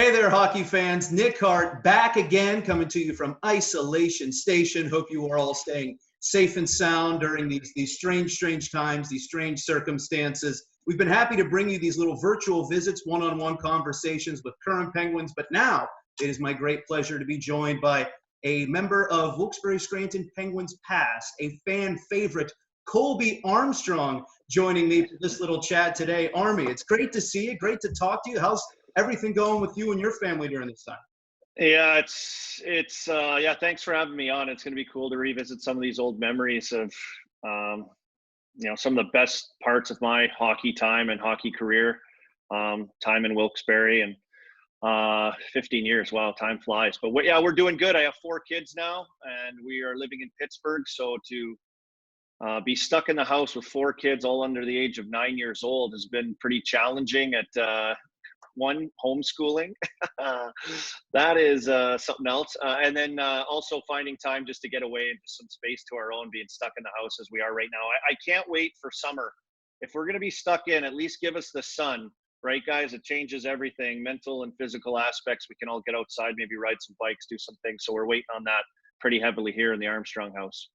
Hey there, hockey fans. Nick Hart back again, coming to you from Isolation Station. Hope you are all staying safe and sound during these strange times, these strange circumstances. We've been happy to bring you these little virtual visits, one-on-one conversations with current Penguins, but now it is my great pleasure to be joined by a member of Wilkes-Barre Scranton Penguins past, a fan favorite, Colby Armstrong, joining me for this little chat today. Army, it's great to see you, great to talk to you. How's everything going with you and your family during this time? Yeah, yeah, thanks for having me on. It's going to be cool to revisit some of these old memories of, some of the best parts of my hockey time and hockey career, time in Wilkes-Barre and 15 years. Wow, time flies. But we're doing good. I have 4 kids now and we are living in Pittsburgh. So to be stuck in the house with 4 kids all under the age of 9 years old has been pretty challenging at, one, homeschooling. That is something else. And then also finding time just to get away into some space to our own, being stuck in the house as we are right now. I can't wait for summer. If we're going to be stuck in, at least give us the sun, right, guys? It changes everything, mental and physical aspects. We can all get outside, maybe ride some bikes, do some things. So we're waiting on that pretty heavily here in the Armstrong house.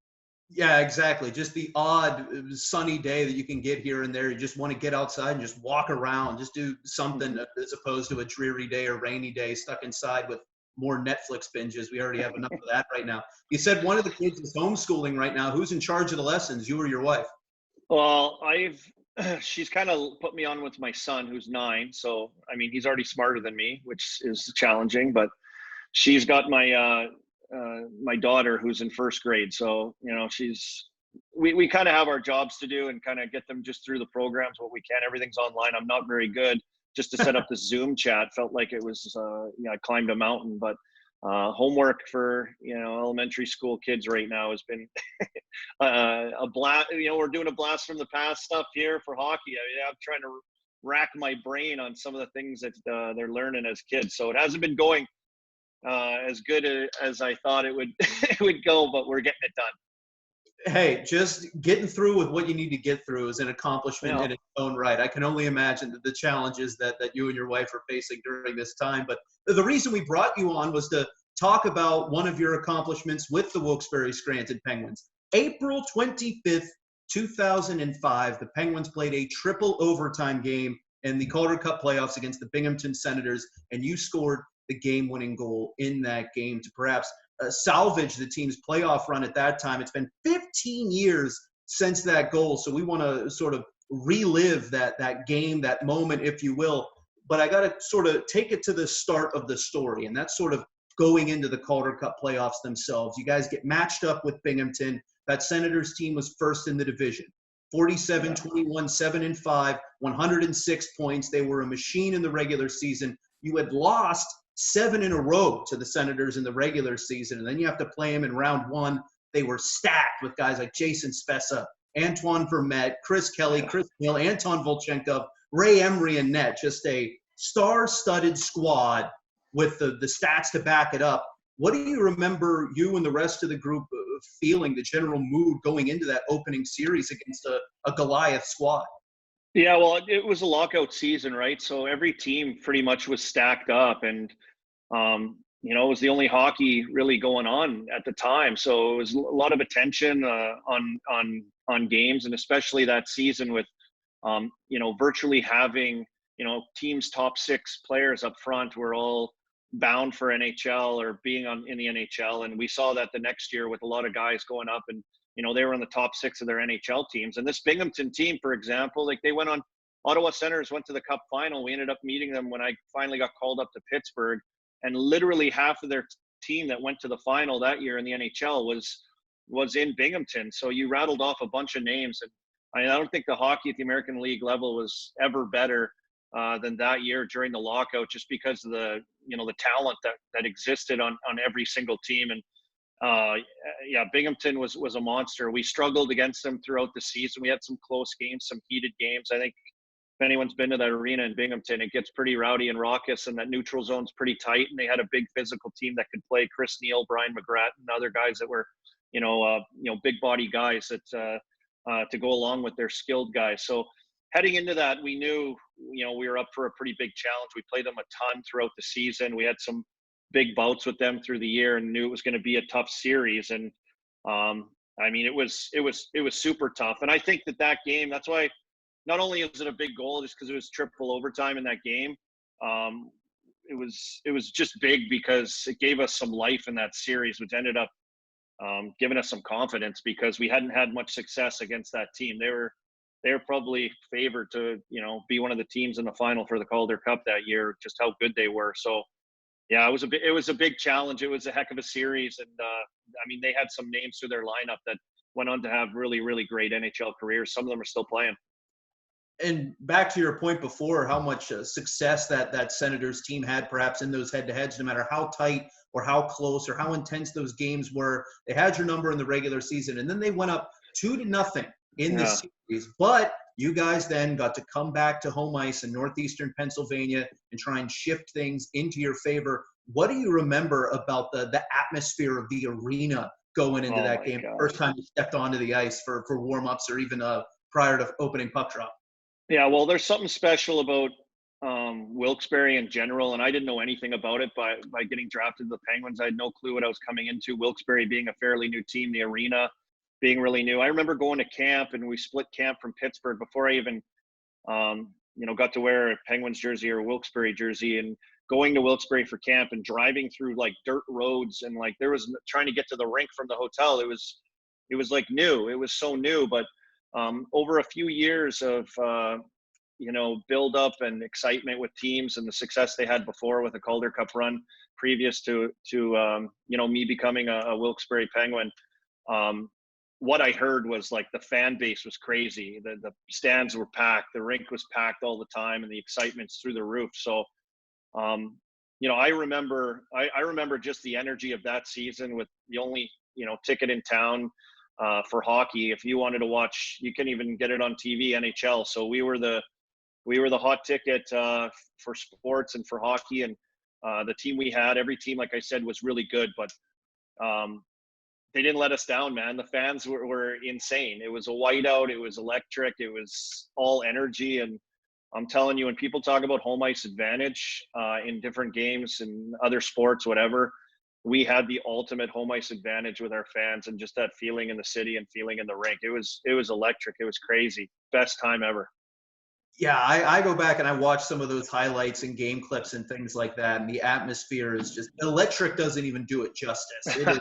Yeah, exactly. Just the odd sunny day that you can get here and there. You just want to get outside and just walk around, just do something as opposed to a dreary day or rainy day stuck inside with more Netflix binges. We already have enough of that right now. You said one of the kids is homeschooling right now. Who's in charge of the lessons, you or your wife? Well, she's kind of put me on with my son who's 9. So, I mean, he's already smarter than me, which is challenging, but she's got my daughter who's in 1st grade. So, we kind of have our jobs to do and kind of get them just through the programs, what we can. Everything's online. I'm not very good. Just to set up the Zoom chat felt like it was, I climbed a mountain, but homework for, elementary school kids right now has been a blast. We're doing a blast from the past stuff here for hockey. I'm trying to rack my brain on some of the things that they're learning as kids. So it hasn't been going as good as I thought it would it would go, but we're getting it done. Hey, just getting through with what you need to get through is an accomplishment in its own right. I can only imagine the challenges that you and your wife are facing during this time. But the reason we brought you on was to talk about one of your accomplishments with the Wilkes-Barre Scranton Penguins. April 25th, 2005, the Penguins played a triple overtime game in the Calder Cup Playoffs against the Binghamton Senators, and you scored the game-winning goal in that game to perhaps salvage the team's playoff run at that time. It's been 15 years since that goal, so we want to sort of relive that game, that moment, if you will. But I got to sort of take it to the start of the story, and that's sort of going into the Calder Cup playoffs themselves. You guys get matched up with Binghamton. That Senators team was first in the division. 47-21, 7-5, 106 points. They were a machine in the regular season. You had lost 7 in a row to the Senators in the regular season, and then you have to play them in round 1. They were stacked with guys like Jason Spezza, Antoine Vermette, Chris Kelly, Chris Neal, Anton Volchenkov, Ray Emery, and net. Just a star-studded squad with the stats to back it up. What do you remember you and the rest of the group feeling, the general mood going into that opening series against a Goliath squad? Yeah, well, it was a lockout season, right? So every team pretty much was stacked up, and it was the only hockey really going on at the time. So it was a lot of attention on games, and especially that season with virtually having teams' top 6 players up front were all bound for NHL or being in the NHL, and we saw that the next year with a lot of guys going up and. They were in the top 6 of their NHL teams. And this Binghamton team, for example, they went on, Ottawa Senators went to the Cup final. We ended up meeting them when I finally got called up to Pittsburgh. And literally half of their team that went to the final that year in the NHL was in Binghamton. So you rattled off a bunch of names. And I don't think the hockey at the American League level was ever better than that year during the lockout, just because of the talent that existed on every single team. And Binghamton was a monster. We struggled against them throughout the season. We had some close games, some heated games. I think if anyone's been to that arena in Binghamton, it gets pretty rowdy and raucous, and that neutral zone's pretty tight. And they had a big physical team that could play. Chris Neal, Brian McGrath, and other guys that were, big body guys that to go along with their skilled guys. So heading into that, we knew, we were up for a pretty big challenge. We played them a ton throughout the season. We had some big bouts with them through the year and knew it was going to be a tough series. And it was super tough. And I think that game, that's why not only is it a big goal just because it was triple overtime in that game, it was just big because it gave us some life in that series, which ended up giving us some confidence because we hadn't had much success against that team. They were probably favored to, be one of the teams in the final for the Calder Cup that year, just how good they were. So yeah, it was a big challenge. It was a heck of a series. And they had some names through their lineup that went on to have really, really great NHL careers. Some of them are still playing. And back to your point before, how much success that Senators team had perhaps in those head-to-heads, no matter how tight or how close or how intense those games were. They had your number in the regular season, and then they went up 2-0 in the series. But you guys then got to come back to home ice in northeastern Pennsylvania and try and shift things into your favor. What do you remember about the atmosphere of the arena going into that game? God. First time you stepped onto the ice for warm-ups or even prior to opening puck drop? Yeah, well, there's something special about Wilkes-Barre in general, and I didn't know anything about it by getting drafted to the Penguins. I had no clue what I was coming into. Wilkes-Barre being a fairly new team, the arena being really new. I remember going to camp, and we split camp from Pittsburgh before I even, got to wear a Penguins jersey or a Wilkes-Barre jersey, and going to Wilkes-Barre for camp and driving through like dirt roads and like there was trying to get to the rink from the hotel. It was like new. It was so new, but over a few years of build up and excitement with teams and the success they had before with a Calder Cup run previous to me becoming a Wilkes-Barre Penguin, what I heard was like the fan base was crazy. The stands were packed, the rink was packed all the time, and the excitement's through the roof. So I remember just the energy of that season with the only ticket in town for hockey. If you wanted to watch, you can even get it on TV, NHL. So we were the hot ticket for sports and for hockey. And the team we had, every team, like I said, was really good, but they didn't let us down, man. The fans were insane. It was a whiteout. It was electric. It was all energy. And I'm telling you, when people talk about home ice advantage in different games and other sports, whatever, we had the ultimate home ice advantage with our fans and just that feeling in the city and feeling in the rink. It was electric. It was crazy. Best time ever. Yeah, I go back and I watch some of those highlights and game clips and things like that, and the atmosphere is just electric. Doesn't even do it justice. It is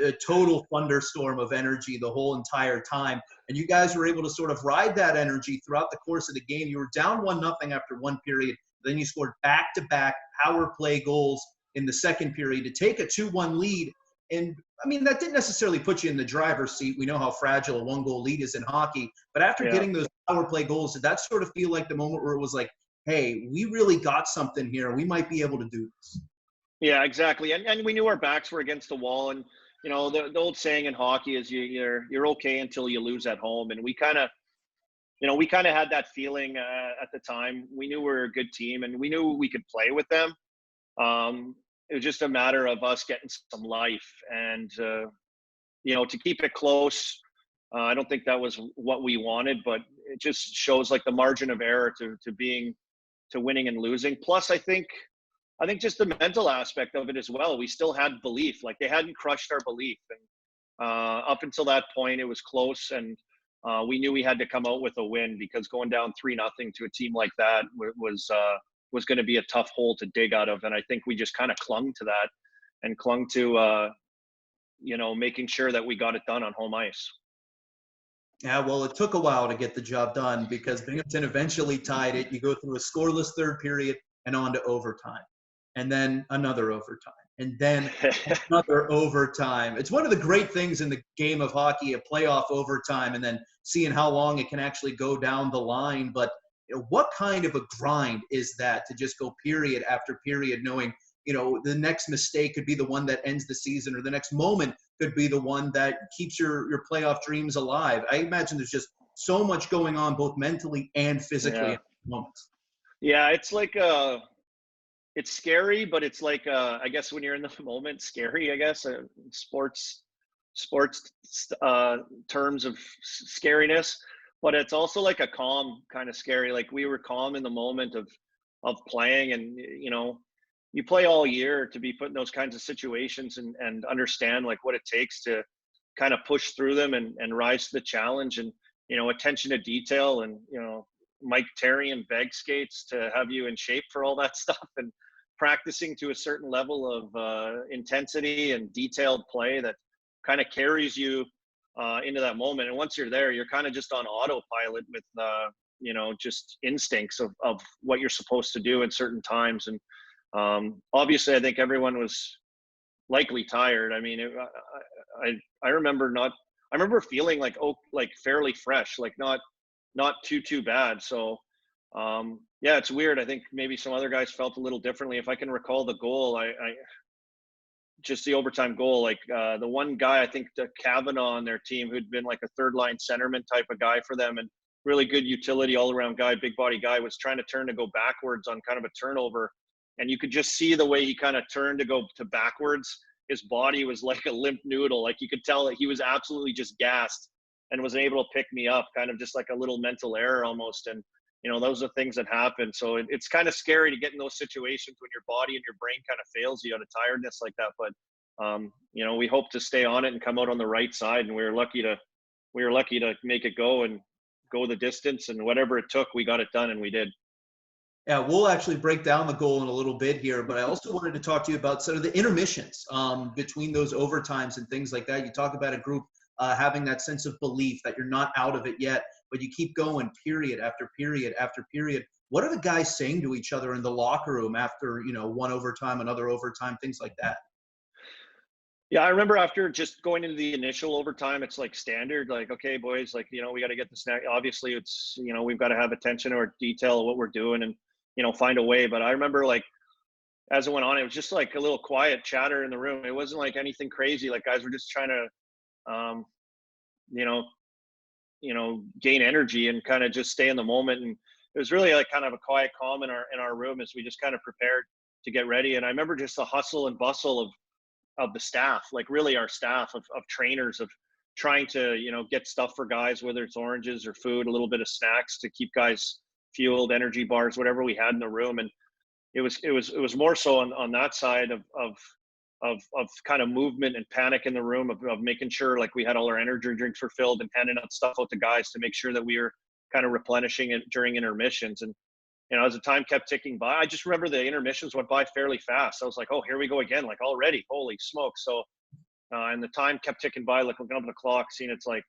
a total thunderstorm of energy the whole entire time. And you guys were able to sort of ride that energy throughout the course of the game. You were down 1-0 after one period. Then you scored back-to-back power play goals in the second period to take a 2-1 lead. And, that didn't necessarily put you in the driver's seat. We know how fragile a one-goal lead is in hockey. But after getting those power play goals, did that sort of feel like the moment where it was like, hey, we really got something here. We might be able to do this? Yeah, exactly. And we knew our backs were against the wall. And, the old saying in hockey is you're okay until you lose at home. And we kind of had that feeling at the time. We knew we were a good team and we knew we could play with them. It was just a matter of us getting some life and, to keep it close. I don't think that was what we wanted, but it just shows like the margin of error to winning and losing. Plus, I think just the mental aspect of it as well. We still had belief, like they hadn't crushed our belief. And up until that point, it was close. And we knew we had to come out with a win because going down 3-0 to a team like that was going to be a tough hole to dig out of. And I think we just kind of clung to that and clung to, making sure that we got it done on home ice. Yeah, well, it took a while to get the job done because Binghamton eventually tied it. You go through a scoreless third period and on to overtime. And then another overtime. And then another overtime. It's one of the great things in the game of hockey, a playoff overtime, and then seeing how long it can actually go down the line. But what kind of a grind is that to just go period after period, knowing, the next mistake could be the one that ends the season, or the next moment could be the one that keeps your playoff dreams alive. I imagine there's just so much going on, both mentally and physically at moments. Yeah, it's like it's scary, but it's like I guess when you're in the moment, scary. I guess sports terms of scariness. but it's also like a calm kind of scary. Like we were calm in the moment of playing, and you play all year to be put in those kinds of situations and understand like what it takes to kind of push through them and rise to the challenge, and attention to detail, and Mike Terry and bag skates to have you in shape for all that stuff, and practicing to a certain level of intensity and detailed play that kind of carries you into that moment. And once you're there, you're kind of just on autopilot with just instincts of what you're supposed to do at certain times. And obviously I think everyone was likely tired. I mean, I remember I remember feeling like fairly fresh, like not too bad. So yeah, it's weird. I think maybe some other guys felt a little differently. If I can recall the goal, I just the overtime goal, like the one guy, I think the Kavanaugh on their team, who'd been like a third line centerman type of guy for them and really good utility all around guy, big body guy, was trying to turn to go backwards on kind of a turnover. And you could just see the way he kind of turned to go to backwards. His body was like a limp noodle. Like you could tell that he was absolutely just gassed and was able to pick me up, kind of just like a little mental error almost. And, those are things that happen. So it's kind of scary to get in those situations when your body and your brain kind of fails you out of tiredness like that. But, we hope to stay on it and come out on the right side. And we were lucky to make it go and go the distance, and whatever it took, we got it done, and we did. Yeah, we'll actually break down the goal in a little bit here, but I also wanted to talk to you about sort of the intermissions between those overtimes and things like that. You talk about a group having that sense of belief that you're not out of it yet, but you keep going period after period after period. What are the guys saying to each other in the locker room after, one overtime, another overtime, things like that? Yeah, I remember after just going into the initial overtime, it's like standard, like, okay, boys, like, we got to get the snack. Obviously, it's, we've got to have attention or detail of what we're doing and, find a way. But I remember, like, as it went on, it was just like a little quiet chatter in the room. It wasn't like anything crazy. Like guys were just trying to, gain energy and kind of just stay in the moment. And it was really like kind of a quiet calm in our room as we just kind of prepared to get ready. And I remember just the hustle and bustle of the staff, like really our staff of trainers, of trying to, get stuff for guys, whether it's oranges or food, a little bit of snacks to keep guys fueled, energy bars, whatever we had in the room. And it was more so on that side of kind of movement and panic in the room of making sure like we had all our energy drinks were filled and handing out stuff out to guys to make sure that we were kind of replenishing it during intermissions. And as the time kept ticking by, I just remember the intermissions went by fairly fast. I was like, oh, here we go again, like already, holy smoke. So and the time kept ticking by, like looking up at the clock, seeing it's like,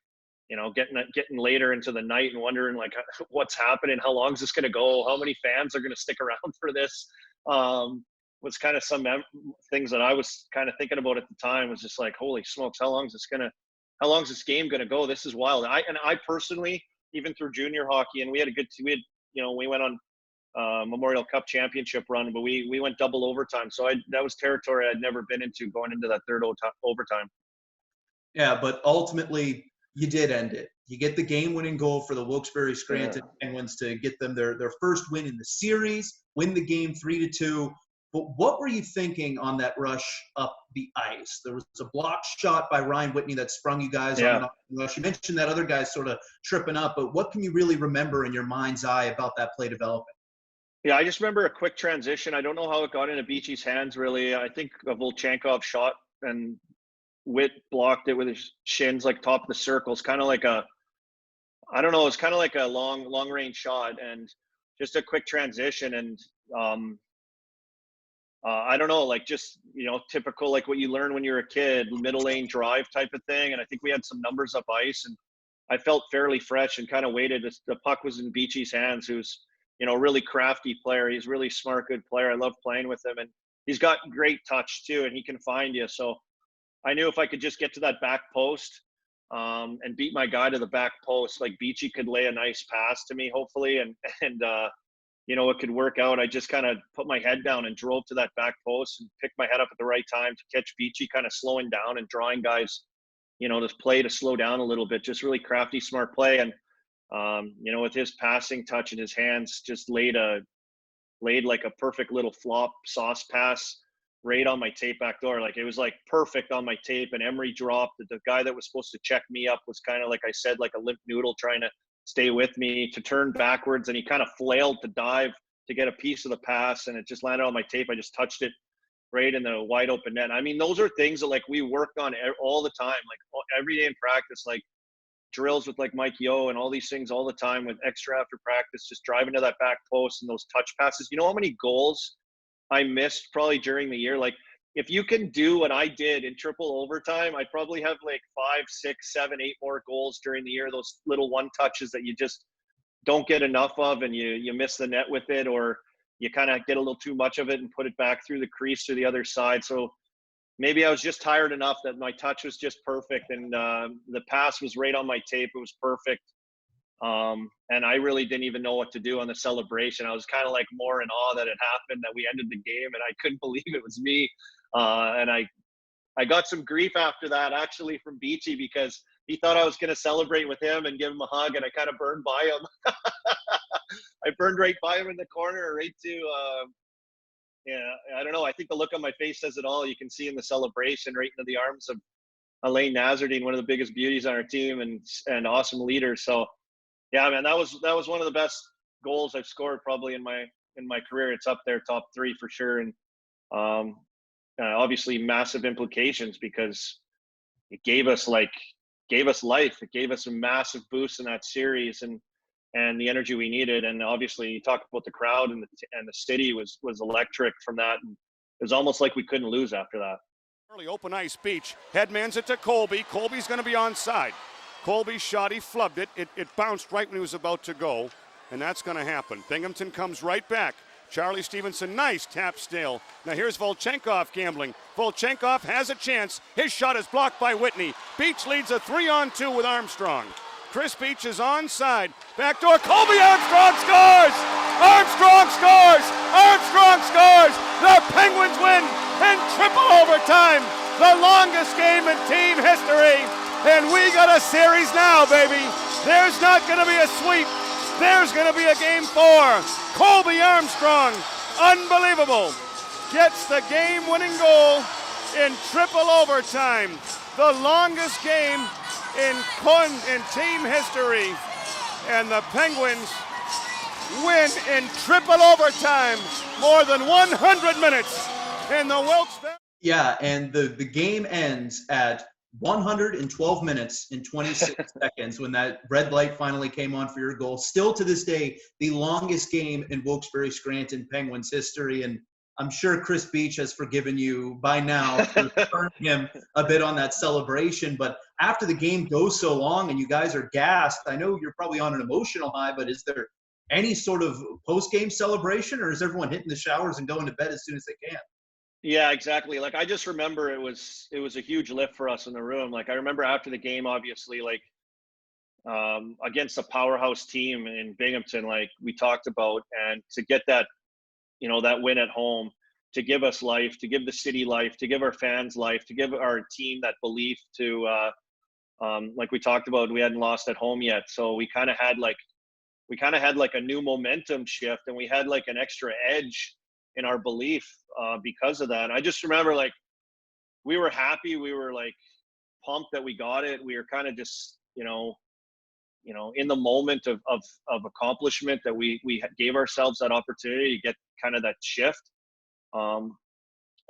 getting later into the night and wondering like what's happening, how long is this going to go, how many fans are going to stick around for this. Was kind of some things that I was kind of thinking about at the time, was just like, holy smokes, how long is this game going to go? This is wild. I personally, even through junior hockey, and we went on Memorial Cup championship run, but we went double overtime. So that was territory I'd never been into, going into that third overtime. Yeah, but ultimately you did end it. You get the game-winning goal for the Wilkes-Barre Scranton Penguins to get them their first win in the series, win the game 3-2. But what were you thinking on that rush up the ice? There was a blocked shot by Ryan Whitney that sprung you guys on an rush. You mentioned that other guys sort of tripping up, but what can you really remember in your mind's eye about that play developing? Yeah, I just remember a quick transition. I don't know how it got into Beachy's hands, really. I think a Volchenkov shot, and Witt blocked it with his shins, like top of the circle. It's kind of like it's kind of like a long range shot, and just a quick transition. And I don't know, like just, typical, like what you learn when you're a kid, middle lane drive type of thing. And I think we had some numbers up ice, and I felt fairly fresh and kind of waited. The puck was in Beachy's hands, who's, a really crafty player. He's a really smart, good player. I love playing with him, and he's got great touch too, and he can find you. So I knew if I could just get to that back post and beat my guy to the back post, like Beachy could lay a nice pass to me, hopefully, and it could work out. I just kind of put my head down and drove to that back post and picked my head up at the right time to catch Beachy kind of slowing down and drawing guys, this play to slow down a little bit. Just really crafty, smart play. And, with his passing touch in his hands, just laid like a perfect little flop sauce pass right on my tape back door. Like it was like perfect on my tape, and Emery dropped. The guy that was supposed to check me up was kind of, like I said, like a limp noodle trying to stay with me, to turn backwards, and he kind of flailed to dive to get a piece of the pass, and it just landed on my tape. I just touched it right in the wide open net. I mean, those are things that like we worked on all the time, like every day in practice, like drills with like Mike Yo and all these things all the time with extra after practice, just driving to that back post and those touch passes. You know how many goals I missed probably during the year? Like, if you can do what I did in triple overtime, I probably have like 5, 6, 7, 8 more goals during the year. Those little one touches that you just don't get enough of, and you miss the net with it, or you kind of get a little too much of it and put it back through the crease to the other side. So maybe I was just tired enough that my touch was just perfect, and the pass was right on my tape. It was perfect. And I really didn't even know what to do on the celebration. I was kind of like more in awe that it happened, that we ended the game, and I couldn't believe it was me. And I got some grief after that, actually, from Beachy, because he thought I was going to celebrate with him and give him a hug, and I kind of burned by him. I burned right by him in the corner, right to, yeah, I don't know. I think the look on my face says it all. You can see in the celebration right into the arms of Elaine Nazardine, one of the biggest beauties on our team and awesome leader. So, yeah, man, that was one of the best goals I've scored probably in my career. It's up there, top 3 for sure. And obviously massive implications, because it gave us life. It gave us a massive boost in that series and the energy we needed. And obviously you talk about the crowd and the city was electric from that. And it was almost like we couldn't lose after that. Early open ice beach. Headmans it to Colby. Colby's going to be onside. Colby shot, he flubbed it. It bounced right when he was about to go, and that's going to happen. Binghamton comes right back. Charlie Stevenson, nice tap still. Now here's Volchenkov gambling. Volchenkov has a chance. His shot is blocked by Whitney. Beach leads a 3-on-2 with Armstrong. Chris Beach is onside. Backdoor, Colby Armstrong scores! Armstrong scores! Armstrong scores! The Penguins win in triple overtime. The longest game in team history. And we got a series now, baby. There's not going to be a sweep. There's going to be a game 4. Colby Armstrong, unbelievable, gets the game-winning goal in triple overtime. The longest game in team history. And the Penguins win in triple overtime, more than 100 minutes in the Wilkes-Barre. Yeah, and the game ends at 112 minutes and 26 seconds when that red light finally came on for your goal. Still to this day, the longest game in Wilkes-Barre Scranton Penguins history. And I'm sure Chris Beach has forgiven you by now for turning him a bit on that celebration. But after the game goes so long and you guys are gassed, I know you're probably on an emotional high, but is there any sort of post-game celebration, or is everyone hitting the showers and going to bed as soon as they can? Yeah, exactly. Like, I just remember it was a huge lift for us in the room. Like, I remember after the game, obviously, like, against a powerhouse team in Binghamton, like we talked about, and to get that, that win at home, to give us life, to give the city life, to give our fans life, to give our team that belief to, like we talked about, we hadn't lost at home yet. So we kind of had like a new momentum shift, and we had like an extra edge in our belief because of that. And I just remember, like, we were happy, we were like pumped that we got it. We were kind of just, in the moment of accomplishment, that we gave ourselves that opportunity to get kind of that shift.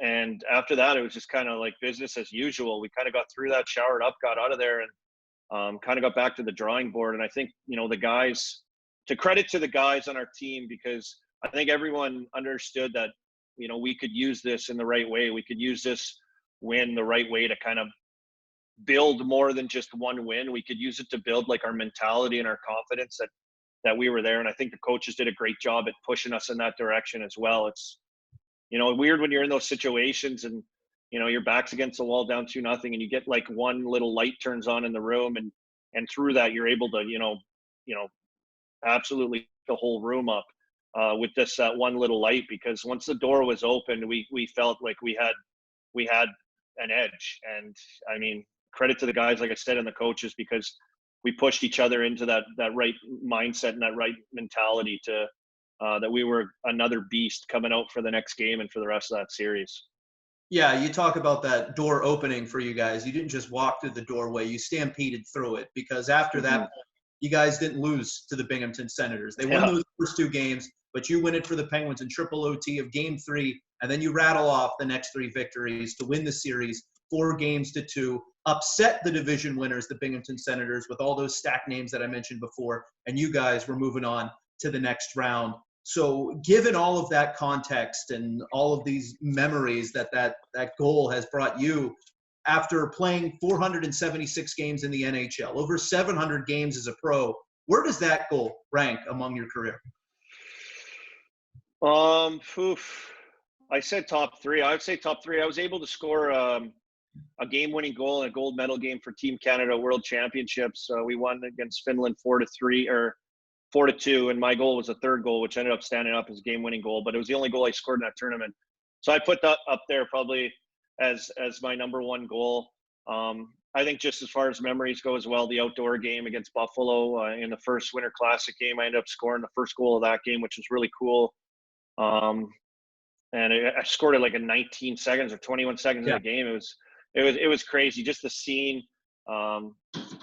And after that, it was just kind of like business as usual. We kind of got through that, showered up, got out of there, and kind of got back to the drawing board. And I think, the guys, to credit to the guys on our team, because I think everyone understood that, we could use this in the right way. We could use this win the right way to kind of build more than just one win. We could use it to build like our mentality and our confidence that we were there. And I think the coaches did a great job at pushing us in that direction as well. It's, weird when you're in those situations and, your back's against the wall down 2-0, and you get like one little light turns on in the room, and through that, you're able to, absolutely the whole room up with this one little light. Because once the door was open, we felt like we had an edge. And I mean, credit to the guys, like I said, and the coaches, because we pushed each other into that right mindset and that right mentality to that we were another beast coming out for the next game and for the rest of that series. Yeah, you talk about that door opening for you guys. You didn't just walk through the doorway, you stampeded through it, because after that, you guys didn't lose to the Binghamton Senators. They won those first 2 games, but you win it for the Penguins in triple OT of Game 3, and then you rattle off the next 3 victories to win the series 4-2, upset the division winners, the Binghamton Senators, with all those stacked names that I mentioned before, and you guys were moving on to the next round. So given all of that context and all of these memories that goal has brought you, after playing 476 games in the NHL, over 700 games as a pro, where does that goal rank among your career? I said top 3. I would say top 3. I was able to score a game-winning goal in a gold medal game for Team Canada World Championships. We won against Finland 4-3 or 4-2, and my goal was a 3rd goal, which ended up standing up as a game-winning goal. But it was the only goal I scored in that tournament, so I put that up there probably as my number 1 goal. I think just as far as memories go as well, the outdoor game against Buffalo in the first Winter Classic game, I ended up scoring the first goal of that game, which was really cool. And I scored it like in 19 seconds or 21 seconds of the game. It was crazy. Just the scene,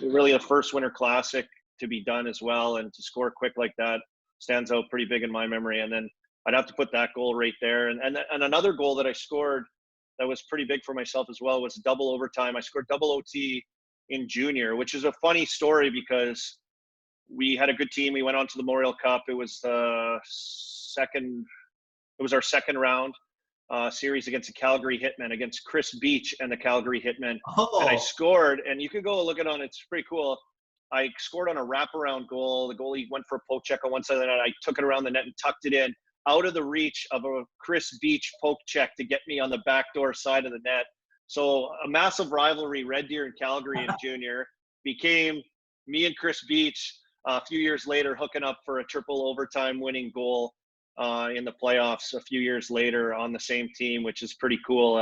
really the first Winter Classic to be done as well, and to score quick like that stands out pretty big in my memory. And then I'd have to put that goal right there. And another goal that I scored that was pretty big for myself as well was double overtime. I scored double OT in junior, which is a funny story because we had a good team. We went on to the Memorial Cup. It was our second round series against the Calgary Hitmen, against Chris Beach and the Calgary Hitmen. And I scored, and you can go look it on. It's pretty cool. I scored on a wraparound goal. The goalie went for a poke check on one side of the net. I took it around the net and tucked it in out of the reach of a Chris Beach poke check to get me on the backdoor side of the net. So a massive rivalry, Red Deer and Calgary in junior, became me and Chris Beach a few years later hooking up for a triple overtime winning goal in the playoffs a few years later on the same team, which is pretty cool,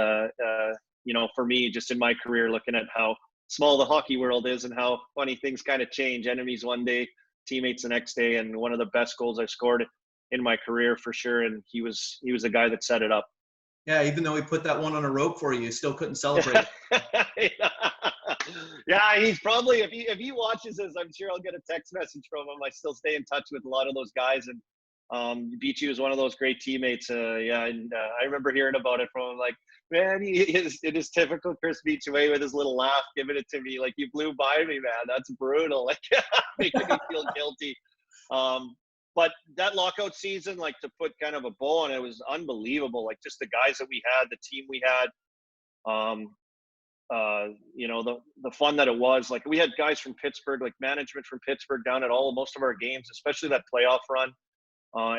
for me, just in my career, looking at how small the hockey world is and how funny things kind of change. Enemies one day, teammates the next day, and one of the best goals I scored in my career for sure. And he was the guy that set it up. Yeah, even though he put that one on a rope for you still couldn't celebrate. Yeah, he's probably, if he watches this, I'm sure I'll get a text message from him. I still stay in touch with a lot of those guys, and Beachy was one of those great teammates. I remember hearing about it from him, like, man, it is typical Chris Beach way with his little laugh, giving it to me like, you blew by me, man. That's brutal. Like, making me feel guilty. But that lockout season, like, to put kind of a bow on it, was unbelievable. Like, just the guys that we had, the team we had, the fun that it was. Like, we had guys from Pittsburgh, like management from Pittsburgh down at most of our games, especially that playoff run.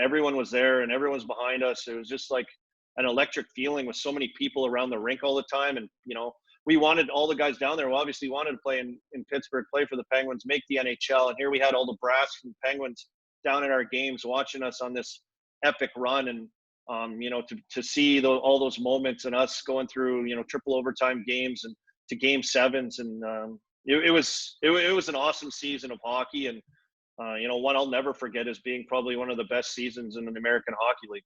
Everyone was there and everyone was behind us. It was just like an electric feeling with so many people around the rink all the time. And, we wanted all the guys down there. We obviously wanted to play in Pittsburgh, play for the Penguins, make the NHL. And here we had all the brass from the Penguins down at our games watching us on this epic run. And, to see all those moments and us going through, triple overtime games and to game 7s. And it was an awesome season of hockey. And, one I'll never forget is being probably one of the best seasons in the American Hockey League.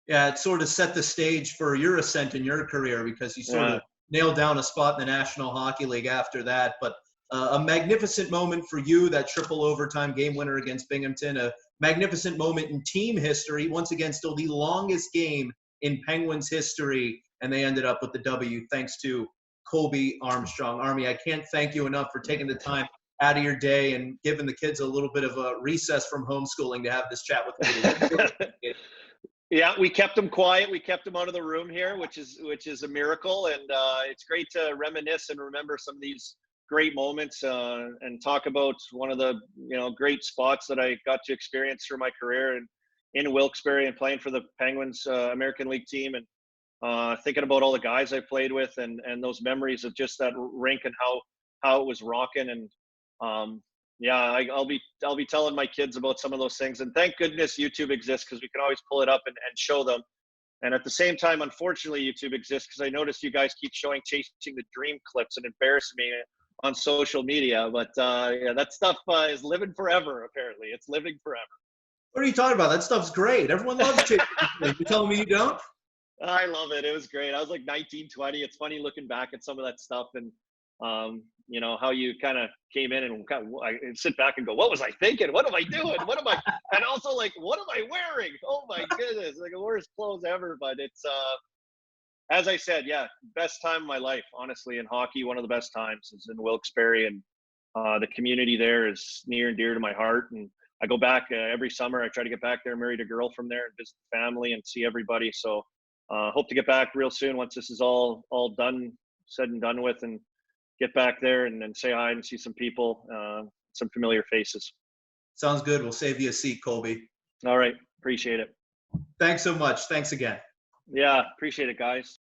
Yeah, it sort of set the stage for your ascent in your career because you sort of nailed down a spot in the National Hockey League after that. But a magnificent moment for you, that triple overtime game winner against Binghamton, a magnificent moment in team history, once again, still the longest game in Penguins history, and they ended up with the W thanks to Colby Armstrong. Army, I can't thank you enough for taking the time out of your day and giving the kids a little bit of a recess from homeschooling to have this chat with me. Yeah, we kept them quiet. We kept them out of the room here, which is a miracle. And it's great to reminisce and remember some of these great moments and talk about one of the great spots that I got to experience through my career in Wilkes-Barre and playing for the Penguins American League team, and thinking about all the guys I played with and those memories of just that rink and how it was rocking. And I'll be telling my kids about some of those things. And thank goodness YouTube exists, because we can always pull it up and show them. And at the same time, unfortunately, YouTube exists because I noticed you guys keep showing Chasing the Dream clips and embarrassing me on social media. But that stuff is living forever, apparently. It's living forever. What are you talking about? That stuff's great. Everyone loves Chasing the Dream. You're telling me you don't? I love it. It was great. I was like 19, 20. It's funny looking back at some of that stuff. And You know, how you kind of came in and I sit back and go, what was I thinking? What am I doing? What am I, and also like, what am I wearing? Oh my goodness, like the worst clothes ever. But it's, as I said, yeah, best time of my life, honestly, in hockey. One of the best times is in Wilkes-Barre, and the community there is near and dear to my heart. And I go back every summer. I try to get back there, married a girl from there, and visit family and see everybody. So hope to get back real soon once this is all done, said and done with, and get back there and say hi and see some people, some familiar faces. Sounds good. We'll save you a seat, Colby. All right. Appreciate it. Thanks so much. Thanks again. Yeah. Appreciate it, guys.